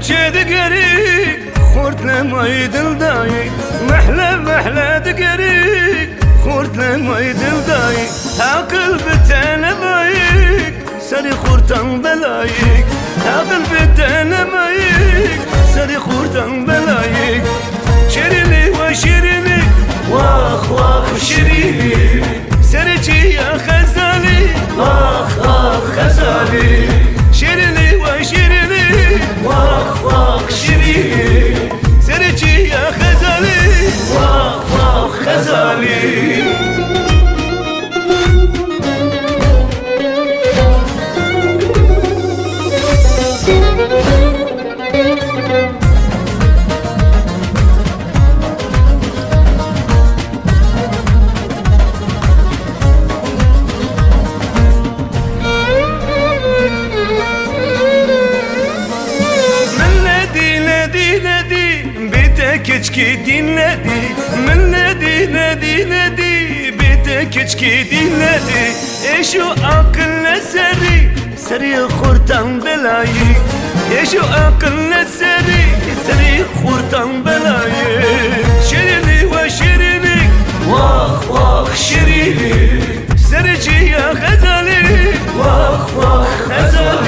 چه دگری خورد نمای دل دایی محله محله دگری خورد نمای دل دایی عقل بتنمایی سری خوردن بلایی عقل بتنمایی سری خوردن بلایی شیرینی و شیرینی واخ واخ شیرینی سری چی یا خزالی واخ واخ خزالی شیرینی و شیرینی واخ واخ شیرینی سری چی یا خزالی واخ واخ خزالی keçki dinledi nedi bite keçki dinledi şu akıl seri kurtan belayı şu akıl seri kurtan belayı şirini ve şirini vah vah şirini serici ya gazali vah vah gazali